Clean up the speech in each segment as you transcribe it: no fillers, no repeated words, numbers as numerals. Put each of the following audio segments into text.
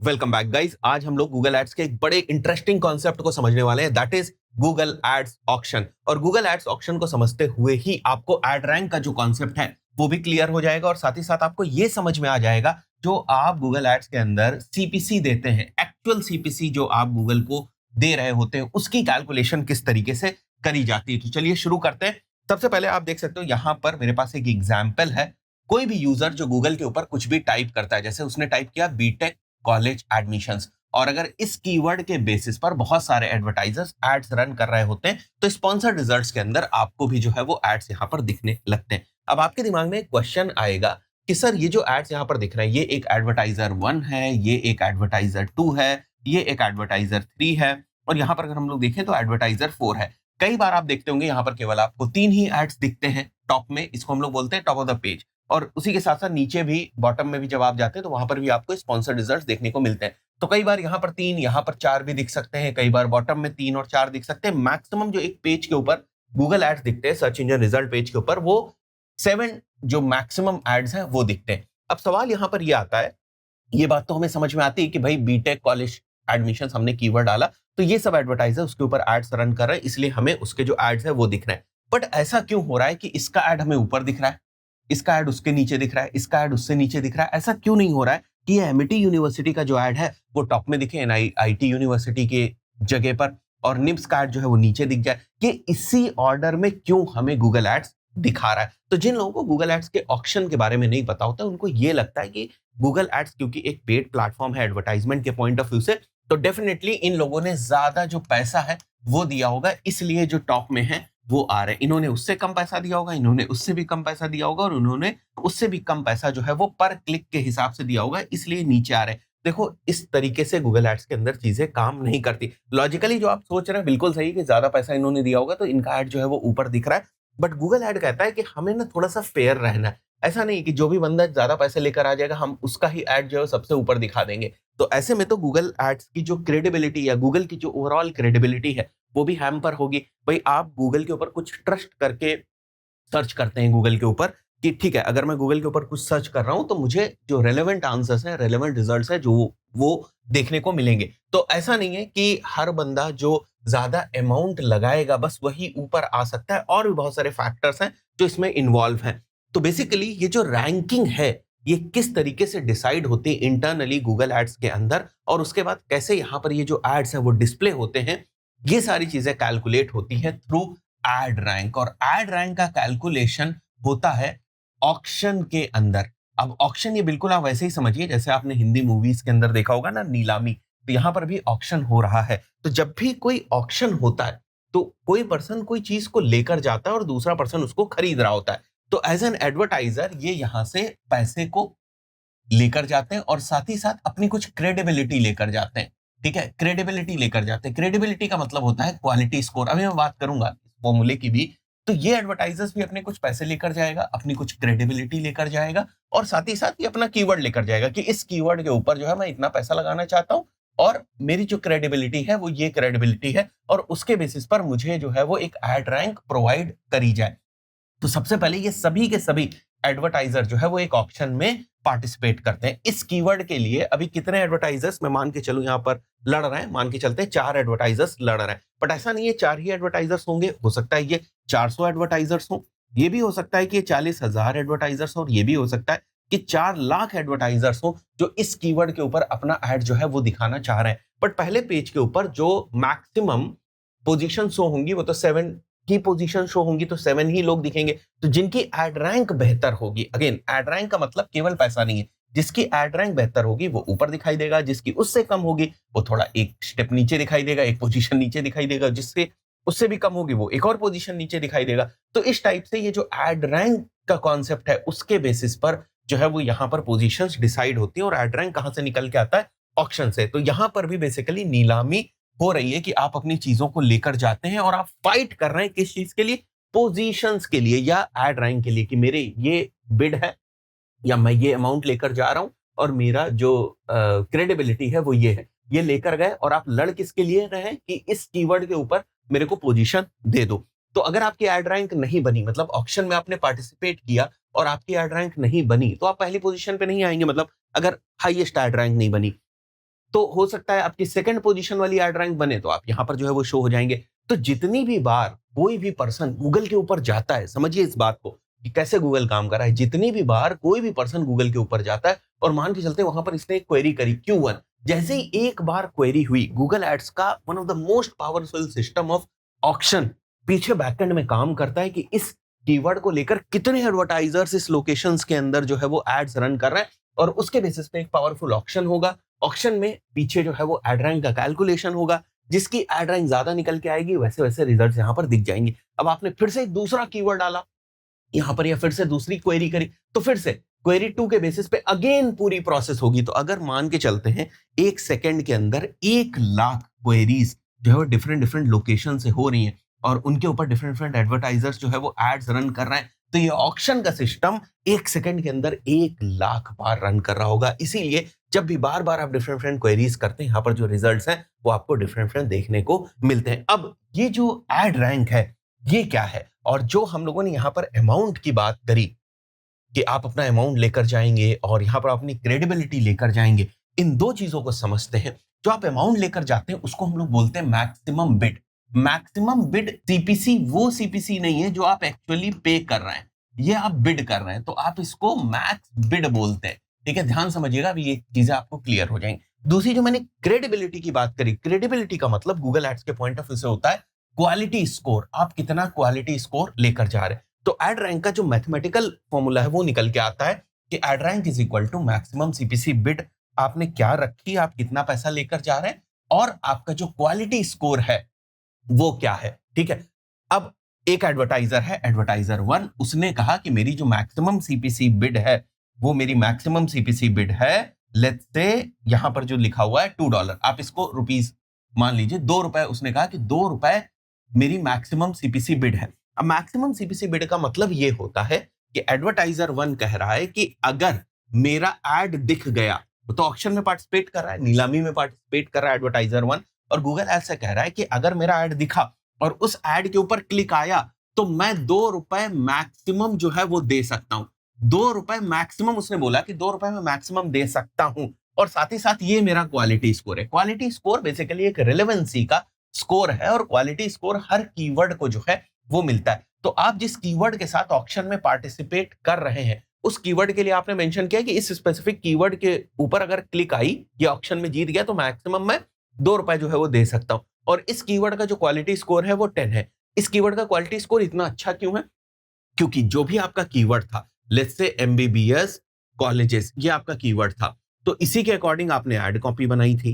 Welcome back guys. आज हम लोग गूगल एड्स के एक बड़े इंटरेस्टिंग कॉन्सेप्ट को समझने वाले हैं, that is Google ads auction. और गूगल एड्स ऑक्शन को समझते हुए ही आपको एड रैंक का जो कॉन्सेप्ट है वो भी क्लियर हो जाएगा, और साथ ही साथ आपको ये समझ में आ जाएगा जो आप गूगल एड्स के अंदर सीपीसी देते हैं, एक्चुअल सीपीसी जो आप गूगल को दे रहे होते हैं, उसकी कैलकुलेशन किस तरीके से करी जाती है। तो चलिए शुरू करते हैं। सबसे पहले आप देख सकते हो यहाँ पर मेरे पास एक एग्जाम्पल है। कोई भी यूजर जो गूगल के ऊपर कुछ भी टाइप करता है, जैसे उसने टाइप किया बीटेक कॉलेज एडमिशंस, और अगर इस कीवर्ड के बेसिस पर बहुत सारे एडवर्टाइजर्स एड्स रन कर रहे होते हैं तो स्पॉन्सर्ड रिजल्ट्स के अंदर आपको भी जो है वो एड्स यहाँ पर दिखने लगते हैं। अब आपके दिमाग में एक क्वेश्चन आएगा कि सर ये जो एड्स यहाँ पर दिख रहे हैं, ये एक एडवर्टाइजर 1 है, ये एक एडवर्टाइजर 2 है, ये एक एडवर्टाइजर 3 है, और यहाँ पर अगर हम लोग देखें तो एडवर्टाइजर 4 है। कई बार आप देखते होंगे यहाँ पर केवल आपको 3 ही एड्स दिखते हैं टॉप में, इसको हम लोग बोलते हैं टॉप ऑफ द पेज। और उसी के साथ साथ नीचे भी, बॉटम में भी जब आप जाते हैं तो वहां पर भी आपको स्पॉन्सर्ड रिजल्ट्स देखने को मिलते हैं। तो कई बार यहाँ पर 3, यहाँ पर 4 भी दिख सकते हैं, कई बार बॉटम में 3 और 4 दिख सकते हैं। मैक्सिमम जो एक पेज के ऊपर गूगल एड्स दिखते हैं, सर्च इंजन रिजल्ट पेज के ऊपर, वो 7 जो मैक्सिमम एड्स हैं वो दिखते हैं। अब सवाल यहाँ पर ये आता है, ये बात तो हमें समझ में आती है कि भाई बीटेक कॉलेज एडमिशन हमने कीवर्ड डाला तो ये सब एडवर्टाइजर उसके ऊपर एड्स रन कर रहे हैं, इसलिए हमें उसके जो एड्स है वो दिख रहे हैं। बट ऐसा क्यों हो रहा है कि इसका एड हमें ऊपर दिख रहा है, इसका ऐड उसके नीचे दिख रहा है, इसका ऐड उससे नीचे दिख रहा है? ऐसा क्यों नहीं हो रहा है कि ये एमिटी यूनिवर्सिटी का जो ऐड है वो टॉप में दिखे, एनआईटी यूनिवर्सिटी के जगह पर, और निम्स का ऐड जो है वो नीचे दिख जाए? कि इसी ऑर्डर में क्यों हमें गूगल एड्स दिखा रहा है? तो जिन लोगों को गूगल एड्स के ऑप्शन के बारे में नहीं पता होता, उनको ये लगता है कि गूगल एड्स क्योंकि एक पेड प्लेटफॉर्म है एडवर्टाइजमेंट के पॉइंट ऑफ व्यू से, तो डेफिनेटली इन लोगों ने ज्यादा जो पैसा है वो दिया होगा, इसलिए जो टॉप में है वो आ रहे हैं। इन्होंने उससे कम पैसा दिया होगा, इन्होंने उससे भी कम पैसा दिया होगा, और उन्होंने उससे भी कम पैसा जो है वो पर क्लिक के हिसाब से दिया होगा, इसलिए नीचे आ रहे हैं। देखो, इस तरीके से गूगल एड्स के अंदर चीजें काम नहीं करती। लॉजिकली जो आप सोच रहे हैं बिल्कुल सही कि ज्यादा पैसा इन्होंने दिया होगा तो इनका एड जो है वो ऊपर दिख रहा है। बट गूगल एड कहता है कि हमें ना थोड़ा सा फेयर रहना है। ऐसा नहीं कि जो भी बंदा ज्यादा पैसे लेकर आ जाएगा हम उसका ही एड जो है सबसे ऊपर दिखा देंगे। तो ऐसे में तो गूगल एड्स की जो क्रेडिबिलिटी या गूगल की जो ओवरऑल क्रेडिबिलिटी है वो भी हैम्पर होगी। भाई आप गूगल के ऊपर कुछ ट्रस्ट करके सर्च करते हैं गूगल के ऊपर कि ठीक है, अगर मैं गूगल के ऊपर कुछ सर्च कर रहा हूं तो मुझे जो रेलेवेंट आंसर्स हैं, रेलेवेंट रिजल्ट्स हैं, जो वो देखने को मिलेंगे। तो ऐसा नहीं है कि हर बंदा जो ज्यादा अमाउंट लगाएगा बस वही ऊपर आ सकता है, और भी बहुत सारे फैक्टर्स हैं जो इसमें इन्वॉल्व हैं। तो बेसिकली ये जो रैंकिंग है ये किस तरीके से डिसाइड होती है इंटरनली गूगल एड्स के अंदर, और उसके बाद कैसे यहाँ पर ये जो एड्स हैं वो डिस्प्ले होते हैं, ये सारी चीजें कैलकुलेट होती है थ्रू एड रैंक। और एड रैंक का कैलकुलेशन होता है ऑक्शन के अंदर। अब ऑक्शन ये बिल्कुल आप वैसे ही समझिए जैसे आपने हिंदी मूवीज के अंदर देखा होगा ना, नीलामी, तो यहाँ पर भी ऑक्शन हो रहा है। तो जब भी कोई ऑक्शन होता है तो कोई पर्सन कोई चीज को लेकर जाता है और दूसरा पर्सन उसको खरीद रहा होता है। तो एज एन एडवर्टाइजर ये यहाँ से पैसे को लेकर जाते हैं और साथ ही साथ अपनी कुछ क्रेडिबिलिटी लेकर जाते हैं। ठीक है, क्रेडिबिलिटी लेकर जाते हैं। क्रेडिबिलिटी का मतलब होता है क्वालिटी स्कोर। अभी मैं बात करूंगा इस फॉर्मूले की भी। तो ये एडवर्टाइजर्स भी अपने कुछ पैसे लेकर जाएगा, अपनी कुछ क्रेडिबिलिटी लेकर जाएगा, और साथ ही साथ ये अपना कीवर्ड लेकर जाएगा कि इस कीवर्ड के ऊपर जो है मैं इतना पैसा लगाना चाहता हूं, और मेरी जो क्रेडिबिलिटी है वो ये क्रेडिबिलिटी है, और उसके बेसिस पर मुझे जो है वो एक एड रैंक प्रोवाइड करी जाए। तो सबसे पहले ये सभी के सभी एडवर्टाइजर जो है वो एक ऑप्शन में पार्टिसिपेट करते हैं। इस कीवर्ड के लिए अभी कितने एडवर्टाइजर्स मैं मान के चलूं यहाँ पर लड़ रहे हैं, मान के चलते हैं 4 एडवर्टाइजर्स लड़ रहे हैं। बट ऐसा नहीं है 4 ही एडवर्टाइजर्स होंगे, हो सकता है ये 400 एडवर्टाइजर्स हो, ये भी हो सकता है कि 40,000 एडवर्टाइजर्स हो, और ये भी हो सकता है कि 4 लाख एडवर्टाइजर्स हो जो इस कीवर्ड के ऊपर अपना एड जो है वो दिखाना चाह रहे हैं। बट पहले पेज के ऊपर जो मैक्सिमम पोजीशन शो होंगी वो तो 7 की पोजीशन शो होंगी, तो 7 ही लोग दिखेंगे। तो जिनकी एड रैंक बेहतर होगी, अगेन एड रैंक का मतलब केवल पैसा नहीं है, जिसकी एड रैंक बेहतर होगी वो ऊपर दिखाई देगा, जिसकी उससे कम होगी वो थोड़ा एक स्टेप नीचे दिखाई देगा, एक पोजीशन नीचे दिखाई देगा, जिससे उससे भी कम होगी वो एक और पोजीशन नीचे दिखाई देगा। तो इस टाइप से ये जो एड रैंक का कॉन्सेप्ट है उसके बेसिस पर जो है वो यहाँ पर पोजीशंस डिसाइड होती है। और एड रैंक कहां से निकल के आता है? ऑक्शन से। तो यहाँ पर भी बेसिकली नीलामी हो रही है कि आप अपनी चीजों को लेकर जाते हैं और आप फाइट कर रहे हैं किस चीज के लिए? पोजीशंस के लिए या एड रैंक के लिए, कि मेरे ये बिड है या मैं ये अमाउंट लेकर जा रहा हूं और मेरा जो क्रेडिबिलिटी है वो ये है। ये लेकर गए और आप लड़ किसके लिए रहे हैं कि इस कीवर्ड के ऊपर मेरे को पोजीशन दे दो। तो अगर आपकी एड रैंक नहीं बनी, मतलब ऑक्शन में आपने पार्टिसिपेट किया और आपकी एड रैंक नहीं बनी, तो आप पहली पोजीशन पे नहीं आएंगे। मतलब अगर हाईएस्ट एड रैंक नहीं बनी, तो हो सकता है आपकी सेकंड पोजीशन वाली एड रैंक बने तो आप यहाँ पर जो है वो शो हो जाएंगे। तो जितनी भी बार कोई भी पर्सन गूगल के ऊपर जाता है, समझिए इस बात को कि कैसे गूगल काम कर रहा है। जितनी भी बार कोई भी पर्सन गूगल के ऊपर जाता है और मान के चलते वहां पर इसने एक क्वेरी करी Q1, जैसे ही एक बार क्वेरी हुई, गूगल एड्स का one of the most powerful system of auction पीछे बैकएंड में काम करता है कि इस कीवर्ड को लेकर कितने एडवर्टाइजर्स इस लोकेशंस के अंदर जो है वो एड्स रन कर रहे हैं, और उसके बेसिस पे एक पावरफुल ऑक्शन होगा। ऑक्शन में पीछे जो है वो एड रैंक का कैलकुलेशन होगा, जिसकी एड रैंक ज्यादा निकल के आएगी वैसे वैसे रिजल्ट्स यहाँ पर दिख जाएंगे। अब आपने फिर से एक दूसरा कीवर्ड डाला यहाँ पर, या फिर से दूसरी क्वेरी करी, तो फिर से क्वेरी 2 के बेसिस पे अगेन पूरी प्रोसेस होगी। तो अगर मान के चलते हैं 1 सेकंड के अंदर 1 लाख क्वेरीज जो है वो डिफरेंट डिफरेंट लोकेशन से हो रही हैं और उनके ऊपर डिफरेंट डिफरेंट एडवर्टाइजर्स जो है वो एड्स रन कर रहे हैं, तो ये ऑक्शन का सिस्टम 1 सेकंड के अंदर 1 लाख बार रन कर रहा होगा। इसीलिए जब भी बार बार आप डिफरेंट डिफरेंट क्वेरीज करते हैं, यहाँ पर जो रिजल्ट्स हैं वो आपको डिफरेंट डिफरेंट देखने को मिलते हैं। अब ये जो एड रैंक है ये क्या है, और जो हम लोगों ने यहाँ पर अमाउंट की बात करी कि आप अपना अमाउंट लेकर जाएंगे और यहाँ पर अपनी क्रेडिबिलिटी लेकर जाएंगे, इन दो चीजों को समझते हैं। जो आप अमाउंट लेकर जाते हैं उसको हम लोग बोलते हैं maximum bid. Maximum bid CPC वो सीपीसी नहीं है जो आप एक्चुअली पे कर रहे हैं, ये आप बिड कर रहे हैं, तो आप इसको मैक्स बिड बोलते हैं। ठीक है, ध्यान समझिएगा, अभी ये चीजें आपको क्लियर हो जाएंगी। दूसरी जो मैंने क्रेडिबिलिटी की बात करी, क्रेडिबिलिटी का मतलब गूगल एड्स के पॉइंट ऑफ व्यू से होता है क्वालिटी स्कोर। आप कितना क्वालिटी स्कोर लेकर जा रहे हैं। तो एड रैंक का जो मैथमेटिकल फॉर्मूला है वो निकल के आता है कि ad rank is equal to maximum CPC bid. आपने क्या रखी, आप कितना पैसा लेकर जा रहे हैं, और आपका जो क्वालिटी स्कोर है वो क्या है। ठीक है, अब एक एडवर्टाइजर है, एडवर्टाइजर 1, उसने कहा कि मेरी जो मैक्सिमम सीपीसी बिड है वो मेरी मैक्सिमम सीपीसी बिड है, लेट्स से यहां पर जो लिखा हुआ है $2, आप इसको रुपीस मान लीजिए, ₹2। उसने कहा कि ₹2 मेरी मैक्सिमम सीपीसी बिड है। अब मैक्सिमम सीपीसी बिड का मतलब ये होता है कि एडवर्टाइजर 1 कह रहा है कि अगर मेरा एड दिख गया, तो ऑक्शन में पार्टिसिपेट कर रहा है, नीलामी में पार्टिसिपेट कर रहा है एडवर्टाइजर 1, और गूगल ऐसा कह रहा है कि अगर मेरा एड दिखा और उस एड के ऊपर क्लिक आया तो मैं ₹2 मैक्सिमम जो है वो दे सकता हूं। ₹2 मैक्सिमम, उसने बोला कि ₹2 में मैक्सिमम दे सकता हूं, और साथ ही साथ ये मेरा क्वालिटी स्कोर है। क्वालिटी स्कोर बेसिकली एक रिलेवेंसी का स्कोर है, और क्वालिटी स्कोर हर कीवर्ड को जो है वो मिलता है। तो आप जिस कीवर्ड के साथ ऑक्शन में पार्टिसिपेट कर रहे हैं, उस कीवर्ड के लिए आपने मेंशन किया कि इस स्पेसिफिक कीवर्ड के ऊपर अगर क्लिक आई या ऑक्शन में जीत गया तो मैक्सिमम मैं ₹2 जो है वो दे सकता हूं। और इस कीवर्ड का जो क्वालिटी स्कोर है वो 10 है। इस कीवर्ड का क्वालिटी स्कोर इतना अच्छा क्यों है? क्योंकि जो भी आपका कीवर्ड था, लेट्स से एमबीबीएस कॉलेजेस, ये आपका कीवर्ड था, तो इसी के अकॉर्डिंग आपने एड कॉपी बनाई थी।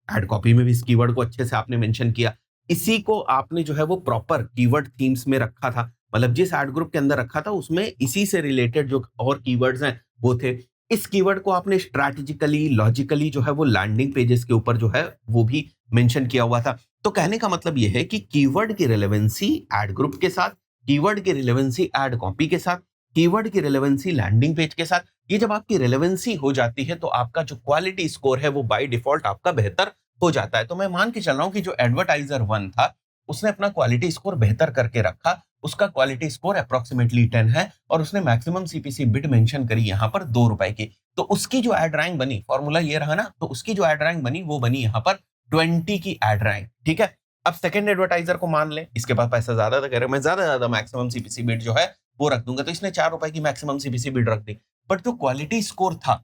एड कॉपी में भी इस कीवर्ड को अच्छे से आपने मेंशन किया। इसी को आपने जो है वो प्रॉपर कीवर्ड थीम्स में रखा था, मतलब जिस एड ग्रुप के अंदर रखा था उसमें इसी से रिलेटेड जो और कीवर्ड्स हैं वो थे। इस कीवर्ड को आपने स्ट्रैटेजिकली, लॉजिकली जो है वो लैंडिंग पेजेस के ऊपर जो है वो भी मेंशन किया हुआ था। तो कहने का मतलब ये है कि कीवर्ड की रिलेवेंसी एड ग्रुप के साथ, कीवर्ड की रिलेवेंसी एड कॉपी के साथ, कीवर्ड की रिलेवेंसी लैंडिंग पेज के साथ, ये जब आपकी रिलेवेंसी हो जाती है तो आपका जो क्वालिटी स्कोर है वो बाय डिफॉल्ट आपका बेहतर हो जाता है। तो मैं मान के चल रहा हूं कि जो एडवर्टाइजर 1 था उसने अपना क्वालिटी स्कोर बेहतर करके रखा, उसका क्वालिटी स्कोर अप्रोक्सीमेटली 10 है, और उसने मैक्सिमम सीपीसी बिड मेंशन करी यहाँ पर ₹2 की। तो उसकी जो एड रैंक बनी, फॉर्मूला ये रहा ना, तो उसकी जो एड रैंक बनी वो बनी यहाँ पर 20 की एड रैंक। ठीक है, अब सेकंड एडवर्टाइजर को मान ले, इसके पास पैसा ज्यादा था, कह रहे मैं ज्यादा मैक्सिमम सीपीसी बिड जो है वो रख दूंगा, तो इसने ₹4 की मैक्सिमम सीपीसी बिड रख दी। बट जो क्वालिटी स्कोर था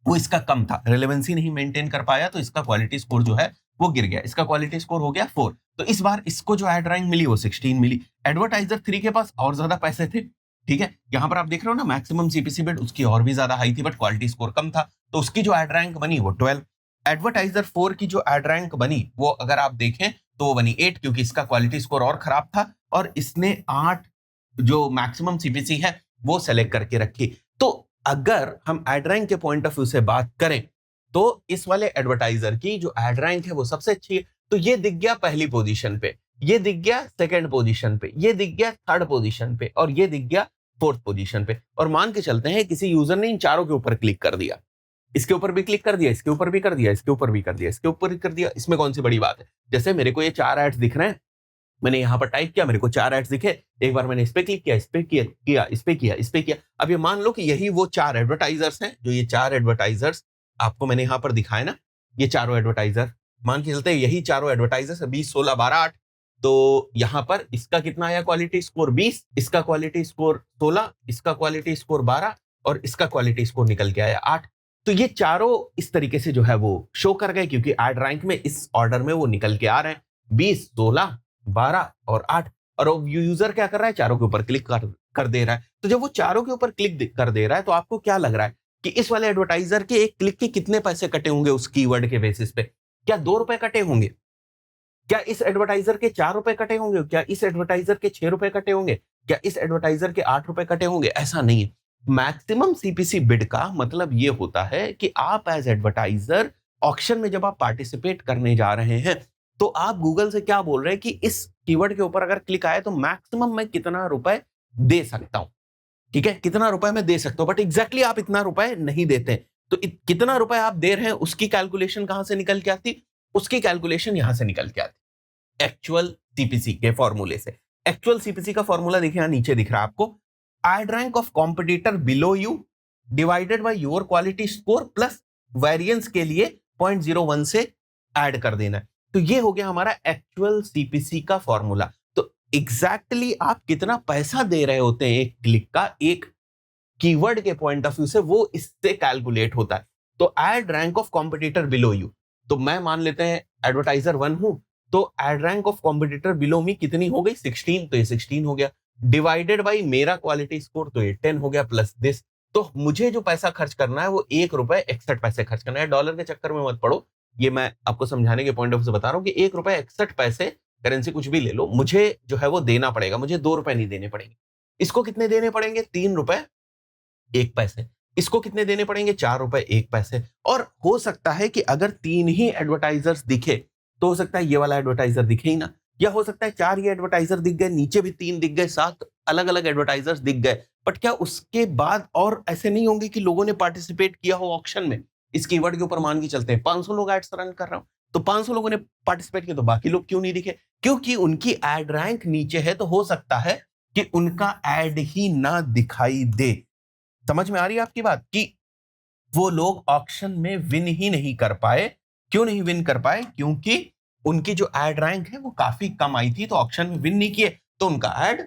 वो इसका कम था, रिलेवेंसी नहीं मेंटेन कर पाया, तो इसका क्वालिटी स्कोर जो है वो गिर गया। इसका क्वालिटी स्कोर हो गया 4। तो इस बार इसको जो एड रैंक मिली वो 16 मिली। एडवर्टाइजर 3 के पास और ज्यादा पैसे थे। ठीक है, यहां पर आप देख रहे हो ना, मैक्सिमम सीपीसी बिड उसकी और भी ज्यादा हाई थी, बट क्वालिटी स्कोर कम था, तो उसकी जो एड रैंक बनी वो 12। एडवर्टाइजर 4 की जो एड रैंक बनी वो अगर आप देखें तो वो बनी 8, क्योंकि इसका क्वालिटी स्कोर और खराब था, और इसने 8 जो मैक्सिमम सीपीसी है वो सेलेक्ट करके रखी। तो अगर हम एड रैंक के पॉइंट ऑफ व्यू से बात करें तो इस वाले एडवर्टाइजर की जो एड रैंक है वो सबसे अच्छी है। तो ये दिख गया पहली पोजीशन पे, ये दिख गया सेकंड पोजीशन पे, ये दिख गया थर्ड पोजीशन पे, और ये दिख गया फोर्थ पोजीशन पे। और मान के चलते हैं किसी यूजर ने इन चारों के ऊपर क्लिक कर दिया, इसके ऊपर भी क्लिक कर दिया, इसके ऊपर भी कर दिया, इसके ऊपर भी कर दिया, इसके ऊपर भी कर दिया। इसमें कौन सी बड़ी बात है? जैसे मेरे को ये 4 एड्स दिख रहे हैं, मैंने यहाँ पर टाइप किया, मेरे को 4 एड्स दिखे, एक बार मैंने इस पे क्लिक किया, इस पे किया, इस पे किया, इस पे किया। अब ये मान लो कि यही वो 4 एडवर्टाइजर्स हैं, जो ये 4 एडवर्टाइजर्स आपको मैंने यहाँ पर दिखाए ना, ये चारों एडवर्टाइजर, मान के चलते हैं यही चारों एडवर्टाइजर 20, 16, 12, 8, तो यहां पर इसका कितना आया क्वालिटी स्कोर 20, इसका क्वालिटी स्कोर 16, इसका क्वालिटी स्कोर 12 और इसका क्वालिटी स्कोर निकल के आया 8। तो ये चारों इस तरीके से जो है वो शो कर गए, क्योंकि एड रैंक में इस ऑर्डर में वो निकल के आ रहे हैं 20, 16, 12 और 8। और यूजर क्या कर रहा है, चारों के ऊपर क्लिक कर दे रहा है। तो जब वो चारों के ऊपर क्लिक कर दे रहा है तो आपको क्या लग रहा है कि इस वाले एडवर्टाइजर के एक क्लिक के कितने पैसे कटे होंगे उस कीवर्ड के बेसिस पे? क्या 2 रुपए कटे होंगे? क्या इस एडवर्टाइजर के 4 रुपए कटे होंगे? क्या इस एडवर्टाइजर के 6 रुपए कटे होंगे? क्या इस एडवर्टाइजर के 8 रुपए कटे होंगे? ऐसा नहीं है। मैक्सिमम सीपीसी बिड का मतलब ये होता है कि आप एज एडवर्टाइजर ऑक्शन में जब आप पार्टिसिपेट करने जा रहे हैं तो आप गूगल से क्या बोल रहे हैं कि इस कीवर्ड के ऊपर अगर क्लिक आए तो मैक्सिमम मैं कितना रुपए दे सकता हूं। ठीक है, कितना रुपए मैं दे सकता हूं, बट एग्जैक्टली आप इतना रुपए नहीं देते। तो कितना रुपए आप दे रहे हैं उसकी कैलकुलेशन कहां से निकल के आती? उसकी कैलकुलेशन यहां से निकल के आती एक्चुअल सीपीसी के फॉर्मूले से। एक्चुअल सीपीसी का फॉर्मूला देखिए यहां नीचे दिख रहा है आपको, ad rank of competitor below you divided by your quality score plus variance के लिए 0.01 से ऐड कर देना है। तो ये हो गया हमारा एक्चुअल सीपीसी का फॉर्मूला। तो एग्जैक्टली आप कितना पैसा दे रहे होते हैं एक क्लिक का, एक कीवर्ड के पॉइंट ऑफ व्यू से, वो इससे कैलकुलेट होता है। तो ad rank of competitor below you, तो मैं मान लेते हैं एडवर्टाइजर 1 हूं, तो ad rank of competitor below मी कितनी हो गई 16, तो ये 16 हो गया, डिवाइडेड बाई मेरा क्वालिटी स्कोर तो ये 10 हो गया, प्लस दिस। तो मुझे जो पैसा खर्च करना है वो 1 रुपए 61 पैसे खर्च करना है। डॉलर के चक्कर में मत पड़ो, ये मैं आपको समझाने के पॉइंट ऑफ से बता रहा हूं कि 1 रुपए 61 पैसे, करेंसी कुछ भी ले लो, मुझे जो है वो देना पड़ेगा, मुझे 2 रुपए नहीं देने पड़ेंगे। इसको कितने देने पड़ेंगे? 3 रुपए 1 पैसे। इसको कितने देने पड़ेंगे? 4 रुपए 1 पैसे। और हो सकता है कि अगर 3 ही एडवर्टाइजर्स दिखे तो हो सकता है ये वाला एडवर्टाइजर दिखे ही ना, या हो सकता है 4 ये एडवर्टाइजर दिख गए, नीचे भी 3 दिख गए, 7 अलग अलग एडवर्टाइजर्स दिख गए, बट क्या उसके बाद और ऐसे नहीं होंगे कि लोगों ने पार्टिसिपेट किया हो ऑक्शन में? इस कीवर्ड के ऊपर मान के चलते हैं 500 लोग एड्स रन कर रहा हूं, तो 500 लोगों ने पार्टिसिपेट किया, तो बाकी लोग क्यों नहीं दिखे? क्योंकि उनकी एड रैंक नीचे है, तो हो सकता है कि उनका एड ही ना दिखाई दे। समझ में आ रही है आपकी बात कि वो लोग ऑक्शन में विन ही नहीं कर पाए? क्यों नहीं विन कर पाए? क्योंकि उनकी जो एड रैंक है वो काफी कम आई थी, तो ऑक्शन में विन नहीं किए, तो उनका एड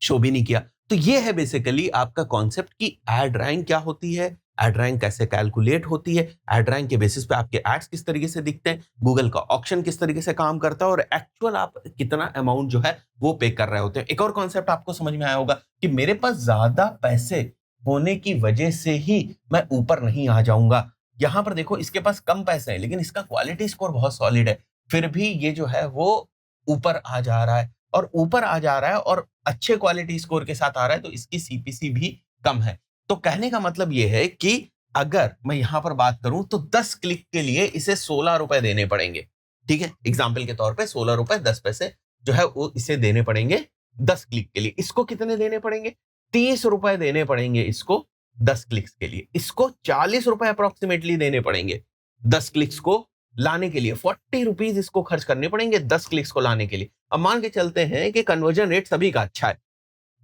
शो भी नहीं किया। तो ये है बेसिकली आपका कॉन्सेप्ट कि एड रैंक क्या होती है, एड रैंक कैसे कैलकुलेट होती है, एड रैंक के बेसिस पे आपके एड्स किस तरीके से दिखते हैं, गूगल का ऑक्शन किस तरीके से काम करता है, और एक्चुअल आप कितना अमाउंट जो है वो पे कर रहे होते हैं। एक और कॉन्सेप्ट आपको समझ में आया होगा कि मेरे पास ज्यादा पैसे होने की वजह से ही मैं ऊपर नहीं आ जाऊंगा। यहां पर देखो इसके पास कम पैसे हैं लेकिन इसका क्वालिटी स्कोर बहुत सॉलिड है, फिर भी ये जो है वो ऊपर आ जा रहा है, और ऊपर आ जा रहा है और अच्छे क्वालिटी स्कोर के साथ आ रहा है, तो इसकी सीपीसी भी कम है। तो कहने का मतलब ये है कि अगर मैं यहां पर बात करूं तो 10 क्लिक के लिए इसे 16 रुपए देने पड़ेंगे। ठीक है, एग्जाम्पल के तौर पे 16 रुपए 10 पैसे जो है वो इसे देने पड़ेंगे 10 क्लिक के लिए। इसको कितने देने पड़ेंगे? 30 रुपए देने पड़ेंगे इसको 10 क्लिक्स के लिए। इसको 40 रुपए अप्रोक्सीमेटली देने पड़ेंगे 10 क्लिक्स को लाने के लिए। 40 रुपीज इसको खर्च करने पड़ेंगे 10 क्लिक्स को लाने के लिए। अब मान के चलते हैं कि कन्वर्जन रेट सभी का अच्छा है,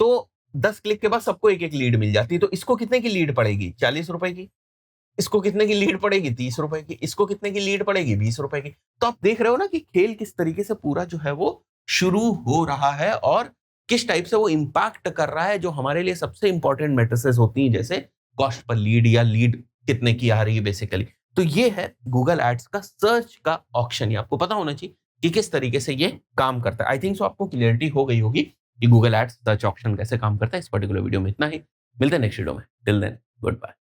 तो 10 क्लिक के बाद सबको एक एक लीड मिल जाती है, तो इसको कितने की लीड पड़ेगी? 40 रुपए की। इसको कितने की लीड पड़ेगी? 30 रुपए की। इसको कितने की लीड पड़ेगी? 20 रुपए की। तो आप देख रहे हो ना कि खेल किस तरीके से पूरा जो है वो शुरू हो रहा है, और किस टाइप से वो इंपैक्ट कर रहा है, जो हमारे लिए सबसे इंपॉर्टेंट मैट्रिसेस होती हैं, जैसे कॉस्ट पर लीड या लीड कितने की आ रही है बेसिकली। तो ये है गूगल एड्स का सर्च का ऑक्शन। ये आपको पता होना चाहिए कि किस तरीके से ये काम करता है। आई थिंक सो आपको क्लियरिटी हो गई होगी कि गूगल एड्स सर्च ऑक्शन कैसे काम करता है। इस पर्टिकुलर वीडियो में इतना ही, मिलते हैं नेक्स्ट वीडियो में। Till then good bye.